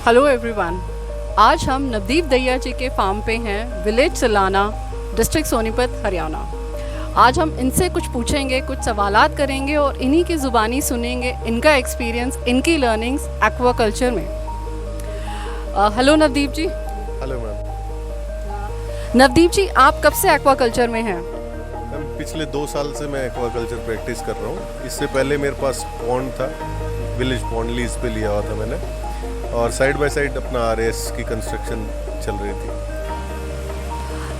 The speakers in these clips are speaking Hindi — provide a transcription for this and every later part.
Hello everyone. आज हम नवदीप दैया जी के फार्म पे हैं, विलेज सलाना, डिस्ट्रिक्ट सोनीपत, हरियाणा। आज हम इनसे कुछ पूछेंगे, कुछ सवालात करेंगे और इन्हीं की ज़ुबानी सुनेंगे इनका एक्सपीरियंस, इनकी लर्निंग्स एक्वाकल्चर में। Hello Navdeep ji. Hello ma'am. Navdeep ji, आप कब से एक्वाकल्चर में हैं? मैम पिछले 2 साल से मैं एक्वाकल्चर प्रैक्टिस कर रहा हूँ। इससे पहले मेरे पास पॉन्ड था, विलेज पॉन्ड लीज पे लिया हुआ था मैंने, और साइड बाय साइड अपना आरएएस की कंस्ट्रक्शन चल रही थी।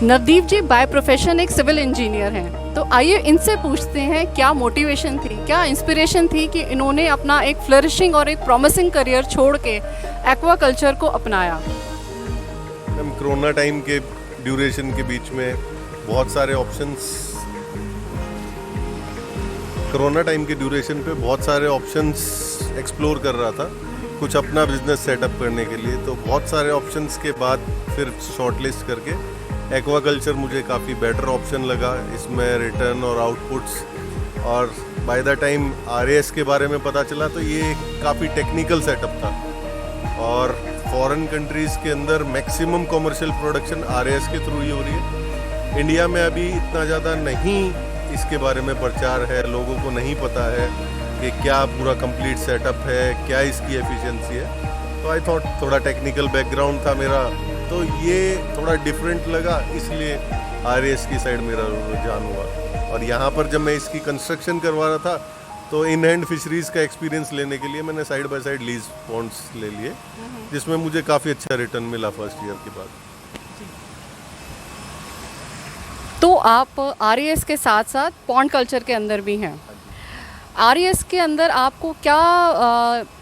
नवदीप जी बाय प्रोफेशन एक सिविल इंजीनियर हैं, तो आइए इनसे पूछते हैं क्या मोटिवेशन थी, क्या इंस्पिरेशन थी कि इन्होंने अपना एक फ्लरिशिंग और एक प्रॉमिसिंग करियर छोड़ के एक्वाकल्चर को अपनाया। मैम कोरोना टाइम के ड्यूरेशन के बीच में बहुत सारे ऑप्शंस, कोरोना टाइम के ड्यूरेशन पे बहुत सारे ऑप्शंस एक्सप्लोर कर रहा था कुछ अपना बिजनेस सेटअप करने के लिए। तो बहुत सारे ऑप्शंस के बाद फिर शॉर्टलिस्ट करके एक्वाकल्चर मुझे काफ़ी बेटर ऑप्शन लगा। इसमें रिटर्न और आउटपुट्स, और बाय द टाइम आरएएस के बारे में पता चला तो ये काफ़ी टेक्निकल सेटअप था, और फॉरेन कंट्रीज़ के अंदर मैक्सिमम कमर्शियल प्रोडक्शन आरएएस के थ्रू ही हो रही है। इंडिया में अभी इतना ज़्यादा नहीं इसके बारे में प्रचार है, लोगों को नहीं पता है कि क्या पूरा कंप्लीट सेटअप है, क्या इसकी एफिशिएंसी है। तो आई थॉट, थोड़ा टेक्निकल बैकग्राउंड था मेरा, तो ये थोड़ा डिफरेंट लगा, इसलिए आरएएस की साइड मेरा रुझान हुआ। और यहाँ पर जब मैं इसकी कंस्ट्रक्शन करवा रहा था तो इन हैंड फिशरीज़ का एक्सपीरियंस लेने के लिए मैंने side by side lease ponds ले लिए, जिसमें मुझे काफ़ी अच्छा रिटर्न मिला फर्स्ट ईयर के बाद। तो आप आरएएस के साथ साथ पॉन्ड कल्चर के अंदर भी हैं। आरएएस के अंदर आपको क्या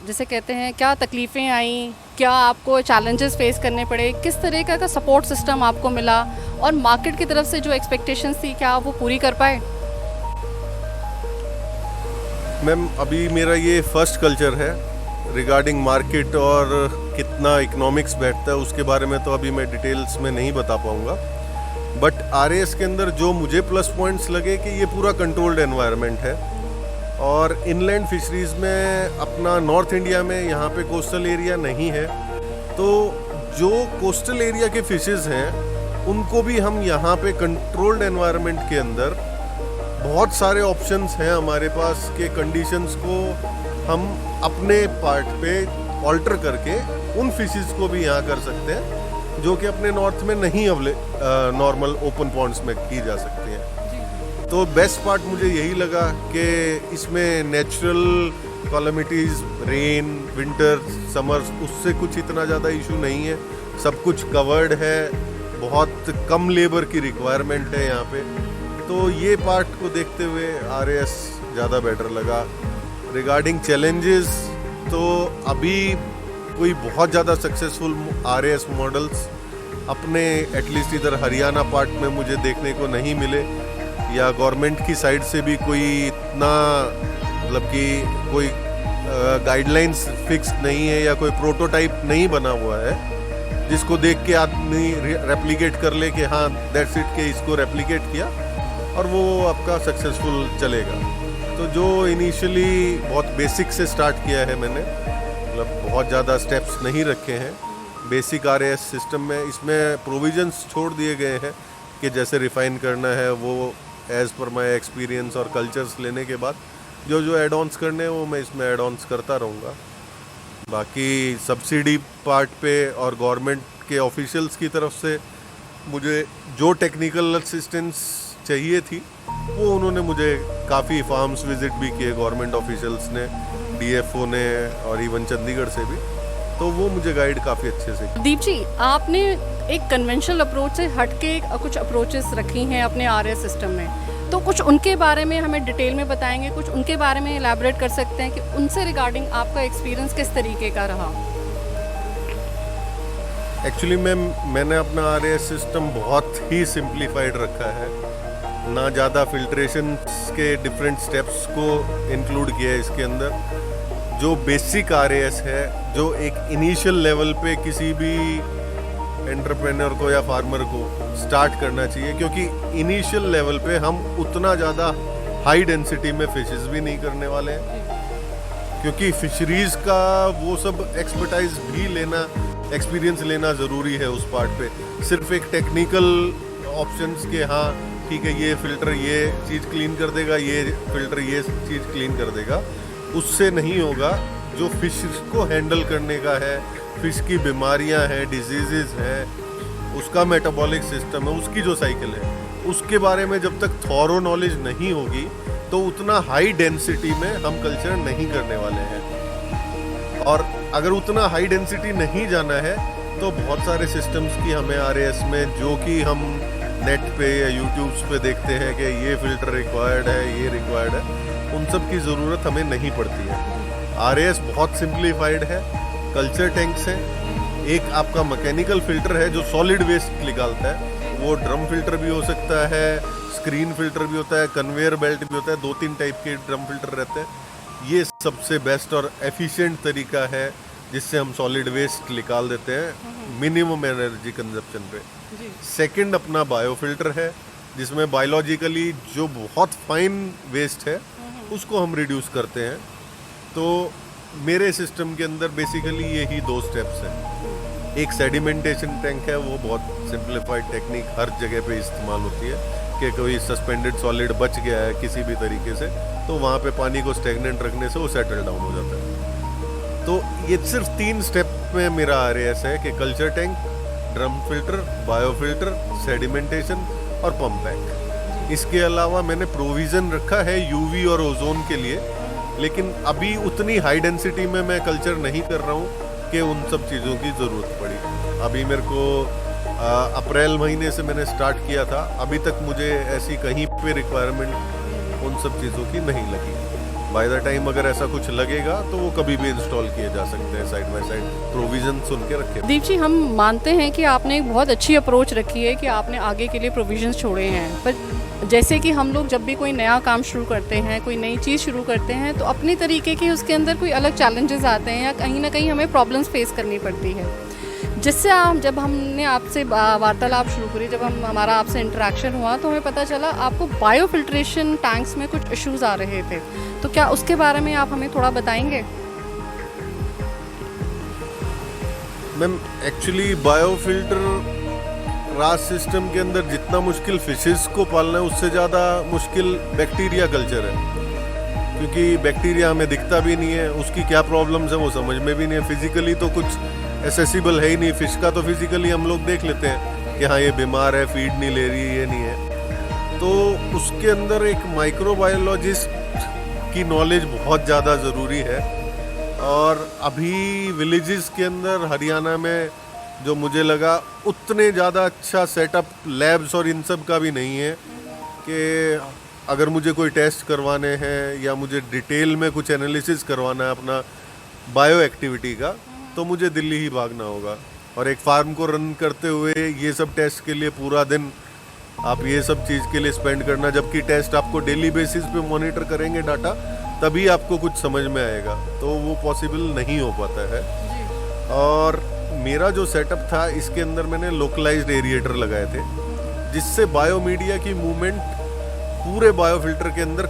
जैसे कहते हैं, क्या तकलीफ़ें आई, क्या आपको चैलेंजेस फेस करने पड़े, किस तरीके का सपोर्ट सिस्टम आपको मिला, और मार्केट की तरफ से जो एक्सपेक्टेशंस थी क्या आप वो पूरी कर पाए? मैम अभी मेरा ये फर्स्ट कल्चर है। रिगार्डिंग मार्केट और कितना इकोनॉमिक्स बैठता है उसके बारे में तो अभी मैं डिटेल्स में नहीं बता पाऊँगा, बट आरएएस के अंदर जो मुझे प्लस पॉइंट्स लगे कि ये पूरा कंट्रोल्ड एनवायरनमेंट है, और इनलैंड फिशरीज़ में अपना नॉर्थ इंडिया में यहाँ पे कोस्टल एरिया नहीं है, तो जो कोस्टल एरिया के फिशेज़ हैं उनको भी हम यहाँ पे कंट्रोल्ड एनवायरनमेंट के अंदर बहुत सारे ऑप्शंस हैं हमारे पास के कंडीशंस को हम अपने पार्ट पे ऑल्टर करके उन फिशेज़ को भी यहाँ कर सकते हैं, जो कि अपने नॉर्थ में नहीं नॉर्मल ओपन पॉन्ड्स में की जा सकती हैं। तो बेस्ट पार्ट मुझे यही लगा कि इसमें natural calamities, rain, winter, summer, उससे कुछ इतना ज़्यादा इशू नहीं है, सब कुछ कवर्ड है, बहुत कम लेबर की रिक्वायरमेंट है यहाँ पे। तो ये पार्ट को देखते हुए आरएएस ज़्यादा बेटर लगा। रिगार्डिंग चैलेंजेस, तो अभी कोई बहुत ज़्यादा सक्सेसफुल आरएएस मॉडल्स अपने एटलीस्ट इधर हरियाणा पार्ट में मुझे देखने को नहीं मिले, या गवर्नमेंट की साइड से भी कोई इतना मतलब कि कोई गाइडलाइंस फिक्स नहीं है, या कोई प्रोटोटाइप नहीं बना हुआ है जिसको देख के आदमी रेप्लिकेट कर ले कि हाँ दैट्स इट, के इसको रेप्लिकेट किया और वो आपका सक्सेसफुल चलेगा। तो जो इनिशियली बहुत बेसिक से स्टार्ट किया है मैंने, मतलब बहुत ज़्यादा स्टेप्स नहीं रखे हैं बेसिक आरएएस सिस्टम में। इसमें प्रोविजंस छोड़ दिए गए हैं कि जैसे रिफ़ाइन करना है वो एज़ पर माई एक्सपीरियंस और कल्चर्स लेने के बाद जो जो एड ऑन्स करने हैं वो मैं इसमें एड ऑन्स करता रहूँगा। बाकी सब्सिडी पार्ट पे और गवर्नमेंट के ऑफिशियल्स की तरफ से मुझे जो टेक्निकल असिस्टेंस चाहिए थी वो उन्होंने मुझे काफ़ी फार्म्स विज़िट भी किए गवर्नमेंट ऑफिशियल्स ने, डीएफओ ने, और इवन चंडीगढ़ से भी, तो वो मुझे गाइड काफ़ी अच्छे से। दीप जी, आपने एक कन्वेंशनल अप्रोच से हटके कुछ अप्रोचेस रखी हैं अपने आरएएस सिस्टम में, तो कुछ उनके बारे में हमें डिटेल में बताएंगे, कुछ उनके बारे में एलैबोरेट कर सकते हैं कि उनसे रिगार्डिंग आपका एक्सपीरियंस किस तरीके का रहा? एक्चुअली मैंने अपना आरएएस सिस्टम बहुत ही सिंप्लीफाइड रखा है, ना ज़्यादा फिल्ट्रेशन के डिफरेंट स्टेप्स को इंक्लूड किया है इसके अंदर। जो बेसिक आरएएस है, जो एक इनिशियल लेवल पे किसी भी एंटरप्रेन्योर को या फार्मर को स्टार्ट करना चाहिए, क्योंकि इनिशियल लेवल पे हम उतना ज़्यादा हाई डेंसिटी में फिशेस भी नहीं करने वाले हैं, क्योंकि फिशरीज़ का वो सब एक्सपर्टाइज भी लेना, एक्सपीरियंस लेना ज़रूरी है उस पार्ट पे। सिर्फ एक टेक्निकल ऑप्शंस के हाँ ठीक है ये फ़िल्टर ये चीज़ क्लीन कर देगा, ये फ़िल्टर ये चीज़ क्लीन कर देगा, उससे नहीं होगा। जो फ़िश को हैंडल करने का है, फ़िश की बीमारियां हैं, डिजीज़ हैं, उसका मेटाबॉलिक सिस्टम है, उसकी जो साइकिल है, उसके बारे में जब तक थॉरो नॉलेज नहीं होगी तो उतना हाई डेंसिटी में हम कल्चर नहीं करने वाले हैं। और अगर उतना हाई डेंसिटी नहीं जाना है तो बहुत सारे सिस्टम्स की हमें आरएएस में जो कि हम नेट पे या यूट्यूब्स पे देखते हैं कि ये फ़िल्टर रिक्वायर्ड है, ये रिक्वायर्ड है, उन सब की ज़रूरत हमें नहीं पड़ती है। आरएएस बहुत सिंप्लीफाइड है। कल्चर टैंक्स हैं, एक आपका मैकेनिकल फ़िल्टर है जो सॉलिड वेस्ट निकालता है, वो ड्रम फिल्टर भी हो सकता है, स्क्रीन फिल्टर भी होता है, कन्वेयर बेल्ट भी होता है, 2-3 टाइप के ड्रम फिल्टर रहते हैं। ये सबसे बेस्ट और एफिशिएंट तरीका है जिससे हम सॉलिड वेस्ट निकाल देते हैं मिनिमम एनर्जी कंजप्शन पे। सेकंड अपना बायो फिल्टर है जिसमें बायोलॉजिकली जो बहुत फाइन वेस्ट है उसको हम रिड्यूस करते हैं। तो मेरे सिस्टम के अंदर बेसिकली यही 2 स्टेप्स हैं। एक सेडिमेंटेशन टैंक है, वो बहुत सिंप्लीफाइड टेक्निक हर जगह पे इस्तेमाल होती है कि कोई सस्पेंडेड सॉलिड बच गया है किसी भी तरीके से तो वहाँ पे पानी को स्टेगनेंट रखने से वो सेटल डाउन हो जाता है। तो ये सिर्फ 3 स्टेप में मेरा आरएएस है कि culture tank, drum filter, bio filter, sedimentation और पंप बैक। इसके अलावा मैंने प्रोविज़न रखा है यूवी और ओजोन के लिए, लेकिन अभी उतनी हाई डेंसिटी में मैं कल्चर नहीं कर रहा हूँ कि उन सब चीज़ों की ज़रूरत पड़ी। अभी मेरे को अप्रैल महीने से मैंने स्टार्ट किया था, अभी तक मुझे ऐसी कहीं पे रिक्वायरमेंट उन सब चीज़ों की नहीं लगी। बाय द टाइम अगर ऐसा कुछ लगेगा तो वो कभी भी इंस्टॉल किए जा सकते हैं साइड बाय साइड, प्रोविजन सुन के रखे। दीप जी, हम मानते हैं कि आपने एक बहुत अच्छी अप्रोच रखी है कि आपने आगे के लिए प्रोविजंस छोड़े हैं, पर जैसे कि हम लोग जब भी कोई नया काम शुरू करते हैं, कोई नई चीज़ शुरू करते हैं, तो अपनी तरीके के उसके अंदर कोई अलग चैलेंजेस आते हैं या कहीं ना कहीं हमें प्रॉब्लम्स फेस करनी पड़ती है, जिससे जब हमने आपसे वार्तालाप शुरू करी, जब हमारा आपसे इंटरेक्शन हुआ तो हमें पता चला आपको बायो फिल्ट्रेशन टैंक्स में कुछ इश्यूज़ आ रहे थे। तो क्या उसके बारे में आप हमें थोड़ा बताएंगे? मैम एक्चुअली बायो फिल्टर रास सिस्टम के अंदर जितना मुश्किल फिशेस को पालना है उससे ज़्यादा मुश्किल बैक्टीरिया कल्चर है, क्योंकि बैक्टीरिया हमें दिखता भी नहीं है, उसकी क्या प्रॉब्लम्स है वो समझ में भी नहीं है। फिजिकली तो कुछ एसेसिबल है ही नहीं। फिश का तो फिजिकली हम लोग देख लेते हैं कि हाँ ये बीमार है, फीड नहीं ले रही, ये नहीं है। तो उसके अंदर एक माइक्रोबायोलॉजिस्ट की नॉलेज बहुत ज़्यादा ज़रूरी है। और अभी विलेजेस के अंदर हरियाणा में जो मुझे लगा उतने ज़्यादा अच्छा सेटअप लैब्स और इन सब का भी नहीं है कि अगर मुझे कोई टेस्ट करवाने हैं या मुझे डिटेल में कुछ एनालिसिस करवाना है अपना बायो एक्टिविटी का, तो मुझे दिल्ली ही भागना होगा। और एक फार्म को रन करते हुए ये सब टेस्ट के लिए पूरा दिन आप ये सब चीज़ के लिए स्पेंड करना, जबकि टेस्ट आपको डेली बेसिस पे मॉनिटर करेंगे डाटा, तभी आपको कुछ समझ में आएगा, तो वो पॉसिबल नहीं हो पाता है। और मेरा जो सेटअप था इसके अंदर मैंने लोकलाइज्ड एरिएटर लगाए थे, जिससे बायोमीडिया की मूवमेंट पूरे बायोफिल्टर के अंदर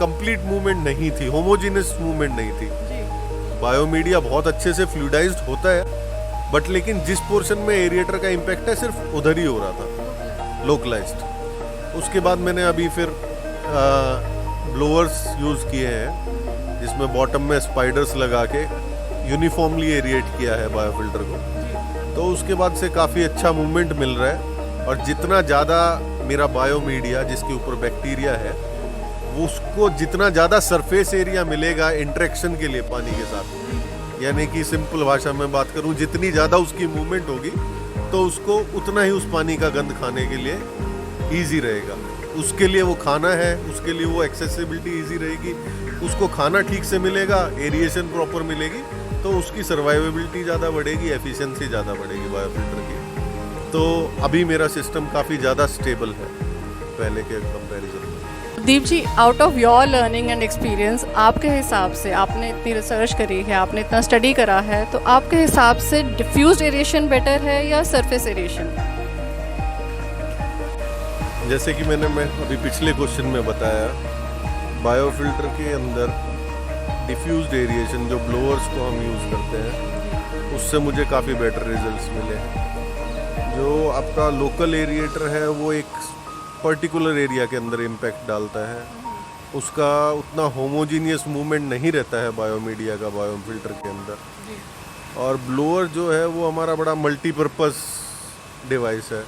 कंप्लीट मूवमेंट नहीं थी, होमोजीनियस मूवमेंट नहीं थी। बायोमीडिया बहुत अच्छे से फ्लूइडाइज्ड होता है, बट लेकिन जिस पोर्शन में एरिएटर का इम्पैक्ट है सिर्फ उधर ही हो रहा था, लोकलाइज्ड। उसके बाद मैंने अभी फिर ब्लोअर्स यूज़ किए हैं जिसमें बॉटम में स्पाइडर्स लगा के यूनिफॉर्मली एरिएट किया है बायोफिल्टर को। तो उसके बाद से काफ़ी अच्छा मूवमेंट मिल रहा है। और जितना ज़्यादा मेरा बायोमीडिया जिसके ऊपर बैक्टीरिया है उसको जितना ज़्यादा सरफेस एरिया मिलेगा इंटरेक्शन के लिए पानी के साथ, यानी कि सिंपल भाषा में बात करूं, जितनी ज़्यादा उसकी मूवमेंट होगी तो उसको उतना ही उस पानी का गंध खाने के लिए ईजी रहेगा। उसके लिए वो खाना है, उसके लिए वो एक्सेसिबिलिटी ईजी रहेगी, उसको खाना ठीक से मिलेगा, एरिएशन प्रॉपर मिलेगी, तो उसकी सर्वाइवेबिलिटी ज़्यादा बढ़ेगी, एफिशिएंसी ज़्यादा बढ़ेगी बायोफिल्टर की। तो अभी मेरा सिस्टम काफ़ी ज़्यादा स्टेबल है पहले के कंपैरिजन में। Deep ji, out of your learning and experience, आपके हिसाब से, आपने इतनी रिसर्च करी है, आपने इतना स्टडी करा है, तो आपके हिसाब से डिफ्यूज्ड एरिएशन बेटर है या सरफेस एरिएशन? जैसे कि मैं अभी पिछले क्वेश्चन में बताया, बायोफिल्टर के अंदर डिफ्यूज्ड एरिएशन जो ब्लोअर्स को हम यूज़ करते हैं उससे मुझे काफ़ी बेटर रिजल्ट्स मिले हैं। जो आपका लोकल एरिएटर है वो एक पर्टिकुलर एरिया के अंदर इम्पैक्ट डालता है, उसका उतना होमोजीनियस मूवमेंट नहीं रहता है बायोमीडिया का बायोफिल्टर के अंदर। और ब्लोअर जो है वो हमारा बड़ा मल्टीपर्पज़ डिवाइस है,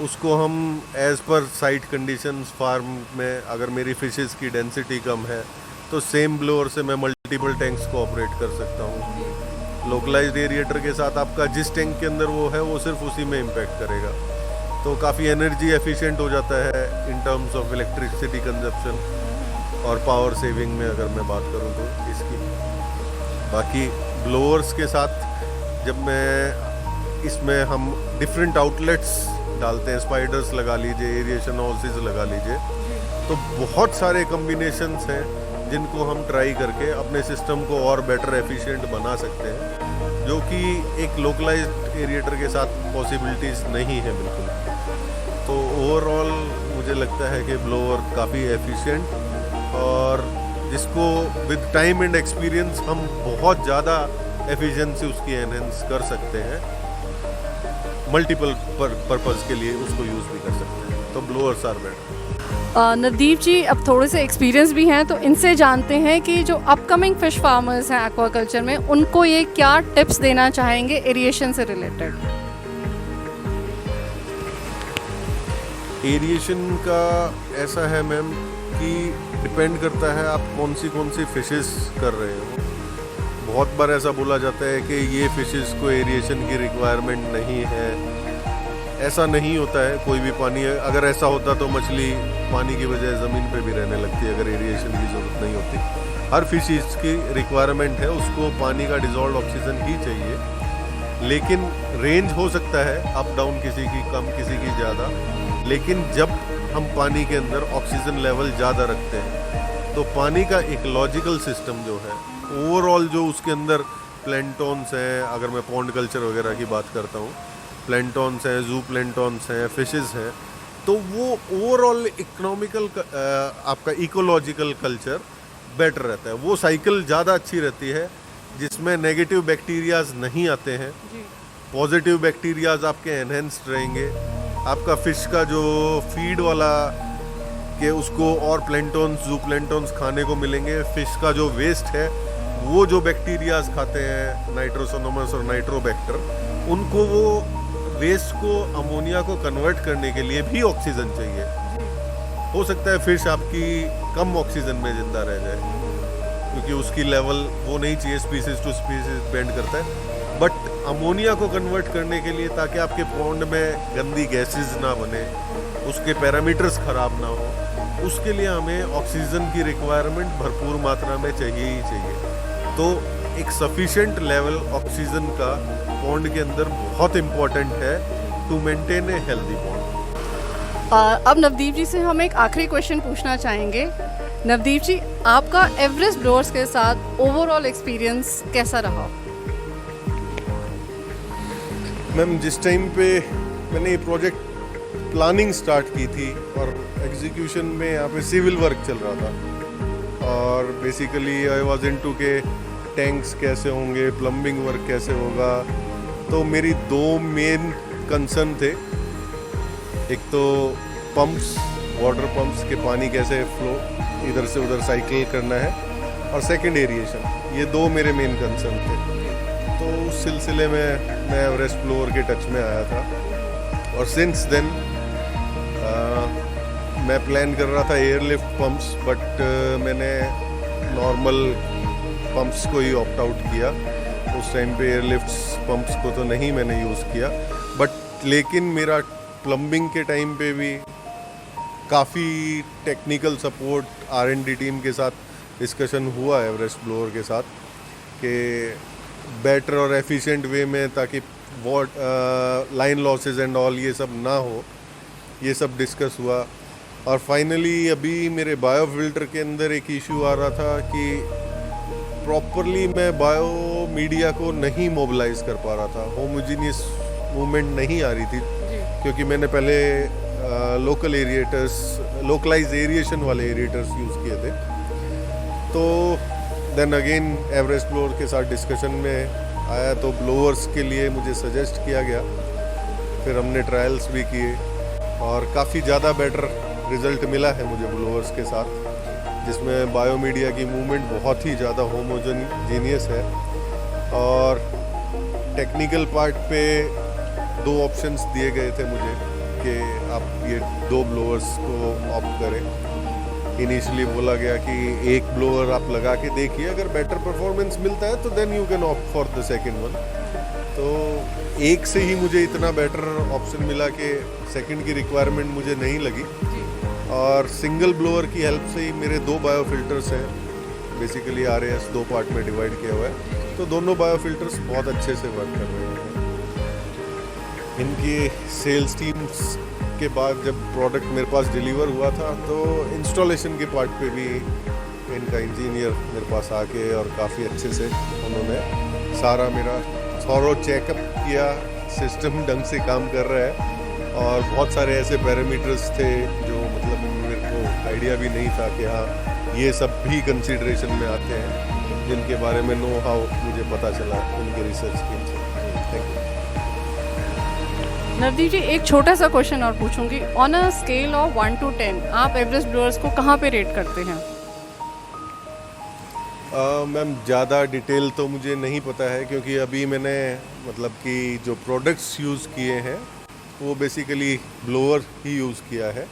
उसको हम as per site conditions farm में अगर मेरी फिशेस की डेंसिटी कम है तो सेम ब्लोअर से मैं मल्टीपल टैंक्स को ऑपरेट कर सकता हूँ। लोकलाइज्ड एरिएटर के साथ आपका जिस टैंक के अंदर वो है वो सिर्फ उसी में इम्पैक्ट करेगा, तो काफ़ी एनर्जी एफिशिएंट हो जाता है in terms of electricity consumption और पावर सेविंग में अगर मैं बात करूँ तो इसकी। बाकी ब्लोअर्स के साथ जब मैं इसमें हम डिफरेंट आउटलेट्स डालते हैं, स्पाइडर्स लगा लीजिए, एरिएशन हॉर्सेस लगा लीजिए, तो बहुत सारे कॉम्बिनेशंस हैं जिनको हम ट्राई करके अपने सिस्टम को और बेटर एफिशिएंट बना सकते हैं, जो कि एक लोकलाइज्ड एरिएटर के साथ पॉसिबिलिटीज़ नहीं है बिल्कुल। तो ओवरऑल मुझे लगता है कि ब्लोअर काफ़ी एफिशिएंट और जिसको विद टाइम एंड एक्सपीरियंस हम बहुत ज़्यादा एफिशिएंसी उसकी एनहेंस कर सकते हैं, मल्टीपल पर्पज़ के लिए उसको यूज़ भी कर सकते हैं, तो ब्लोअर्स आर बेटर। नवदीप जी अब थोड़े से एक्सपीरियंस भी हैं तो इनसे जानते हैं कि जो अपकमिंग फ़िश फार्मर्स हैं एक्वाकल्चर में, उनको ये क्या टिप्स देना चाहेंगे एरिएशन से रिलेटेड। एरिएशन का ऐसा है मैम कि डिपेंड करता है आप कौन सी फिशेस कर रहे हो। बहुत बार ऐसा बोला जाता है कि ये फिशेस को एरिएशन की रिक्वायरमेंट नहीं है, ऐसा नहीं होता है। कोई भी पानी अगर ऐसा होता तो मछली पानी की बजाय ज़मीन पे भी रहने लगती है अगर एरिएशन की ज़रूरत नहीं होती। हर फिशेस की रिक्वायरमेंट है, उसको पानी का डिजॉल्व ऑक्सीजन ही चाहिए, लेकिन रेंज हो सकता है अप डाउन, किसी की कम किसी की ज़्यादा। लेकिन जब हम पानी के अंदर ऑक्सीजन लेवल ज़्यादा रखते हैं तो पानी का इकोलॉजिकल सिस्टम जो है ओवरऑल, जो उसके अंदर प्लैंटॉन्स हैं, अगर मैं पॉन्ड कल्चर वगैरह की बात करता हूँ, प्लैंटॉन्स हैं, जू प्लैंटॉन्स हैं, फिशेस हैं, तो वो ओवरऑल इकोनॉमिकल आपका इकोलॉजिकल कल्चर बेटर रहता है। वो साइकिल ज़्यादा अच्छी रहती है जिसमें नेगेटिव बैक्टीरियाज नहीं आते हैं, पॉजिटिव बैक्टीरियाज आपके एनहेंस्ड रहेंगे। आपका फ़िश का जो फीड वाला कि उसको और प्लैंटॉन्स, जू प्लैंटॉन्स खाने को मिलेंगे। फ़िश का जो वेस्ट है वो जो बैक्टीरियाज खाते हैं, नाइट्रोसोनोमस और नाइट्रोबैक्टर, उनको वो वेस्ट को अमोनिया को कन्वर्ट करने के लिए भी ऑक्सीजन चाहिए। हो सकता है फिश आपकी कम ऑक्सीजन में ज़िंदा रह जाए क्योंकि उसकी लेवल वो नहीं चाहिए, स्पीसीज टू स्पीसीज डिपेंड करता है। बट अमोनिया को कन्वर्ट करने के लिए, ताकि आपके पॉन्ड में गंदी गैसेस ना बने, उसके पैरामीटर्स ख़राब ना हो, उसके लिए हमें ऑक्सीजन की रिक्वायरमेंट भरपूर मात्रा में चाहिए ही चाहिए। तो एक सफिशिएंट लेवल ऑक्सीजन का पॉन्ड के अंदर बहुत इम्पॉर्टेंट है to maintain a healthy pond. अब नवदीप जी से हम एक आखिरी क्वेश्चन पूछना चाहेंगे। नवदीप जी, आपका एवरेस्ट ब्लोअर्स के साथ ओवरऑल एक्सपीरियंस कैसा रहा? मैम, जिस टाइम पे मैंने ये प्रोजेक्ट प्लानिंग स्टार्ट की थी और एग्जीक्यूशन में यहाँ पे सिविल वर्क चल रहा था, और बेसिकली आई वाज इनटू के टैंक्स कैसे होंगे, प्लम्बिंग वर्क कैसे होगा, तो मेरी दो मेन कंसर्न थे। एक तो पंप्स, वाटर पंप्स के पानी कैसे फ्लो इधर से उधर साइकिल करना है, और सेकंड एरिएशन, ये दो मेरे मेन कंसर्न थे। तो उस सिलसिले में मैं एवरेस्ट ब्लोअर के टच में आया था, और सिंस देन मैं प्लान कर रहा था एयरलिफ्ट पंप्स, बट मैंने नॉर्मल पंप्स को ही ऑप्ट आउट किया। उस टाइम पे एयरलिफ्ट पंप्स को तो नहीं मैंने यूज़ किया, बट लेकिन मेरा प्लम्बिंग के टाइम पे भी काफ़ी टेक्निकल सपोर्ट R&D टीम के साथ डिस्कशन हुआ एवरेस्ट ब्लोअर के साथ कि बेटर और एफिशिएंट वे में, ताकि लाइन लॉसेस एंड ऑल ये सब ना हो, ये सब डिस्कस हुआ। और फाइनली अभी मेरे बायो फिल्टर के अंदर एक इशू आ रहा था कि प्रॉपरली मैं बायो मीडिया को नहीं मोबिलाइज कर पा रहा था, होमोजीनियस मूवमेंट नहीं आ रही थी, क्योंकि मैंने पहले लोकल एरिएटर्स, लोकलाइज एरिएशन वाले एरिएटर्स यूज़ किए थे। तो देन अगेन एवरेस्ट ब्लोअर के साथ डिस्कशन में आया तो ब्लोअर्स के लिए मुझे सजेस्ट किया गया, फिर हमने ट्रायल्स भी किए और काफ़ी ज़्यादा बेटर रिज़ल्ट मिला है मुझे ब्लोअर्स के साथ, जिसमें बायोमीडिया की मूवमेंट बहुत ही ज़्यादा होमोजेनियस है और टेक्निकल पार्ट पे 2 ऑप्शंस दिए गए थे मुझे कि आप ये 2 ब्लोअर्स को ऑप्ट करें। इनिशियली बोला गया कि एक ब्लोअर आप लगा के देखिए, अगर बेटर परफॉर्मेंस मिलता है तो then you can opt for the second one. तो एक से ही मुझे इतना बेटर ऑप्शन मिला कि सेकंड की रिक्वायरमेंट मुझे नहीं लगी और सिंगल ब्लोअर की हेल्प से ही मेरे 2 बायो फिल्टर्स हैं, बेसिकली RAS 2 पार्ट में डिवाइड किया हुआ है, तो दोनों बायो फिल्टर्स बहुत अच्छे से वर्क कर रहे हैं। इनकी सेल्स टीम्स के बाद जब प्रोडक्ट मेरे पास डिलीवर हुआ था तो इंस्टॉलेशन के पार्ट पे भी इनका इंजीनियर मेरे पास आके और काफ़ी अच्छे से उन्होंने सारा मेरा थॉरो चेकअप किया, सिस्टम ढंग से काम कर रहा है और बहुत सारे ऐसे पैरामीटर्स थे जो मतलब मेरे को आइडिया भी नहीं था कि हाँ ये सब भी कंसीडरेशन में आते हैं, जिनके बारे में नो हाउ मुझे पता चला उनके रिसर्च टीम से। Thank you. नवदीप जी, एक छोटा सा क्वेश्चन और पूछूंगी। On a scale of 1 to 10 आप एवरेस्ट ब्लोअर्स को कहाँ पे रेट करते हैं? मैम ज़्यादा डिटेल तो मुझे नहीं पता है क्योंकि अभी मैंने मतलब कि जो प्रोडक्ट्स यूज़ किए हैं वो बेसिकली ब्लोअर ही यूज़ किया है।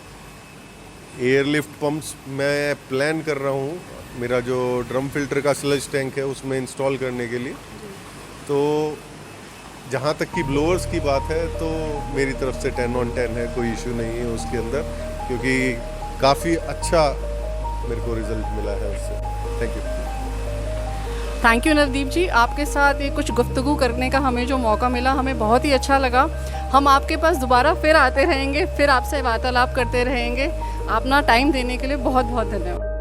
एयरलिफ्ट पंप्स मैं प्लान कर रहा हूँ मेरा जो ड्रम फिल्टर का स्लज टैंक है उसमें इंस्टॉल करने के लिए। तो जहाँ तक कि ब्लोअर्स की बात है तो मेरी तरफ से 10 on 10 है, कोई इशू नहीं है उसके अंदर, क्योंकि काफ़ी अच्छा मेरे को रिजल्ट मिला है उससे। Thank you. Thank you Navdeep ji, आपके साथ ये कुछ गुफ्तगू करने का हमें जो मौका मिला हमें बहुत ही अच्छा लगा। हम आपके पास दोबारा फिर आते रहेंगे, फिर आपसे वार्तालाप करते रहेंगे। अपना टाइम देने के लिए बहुत बहुत धन्यवाद।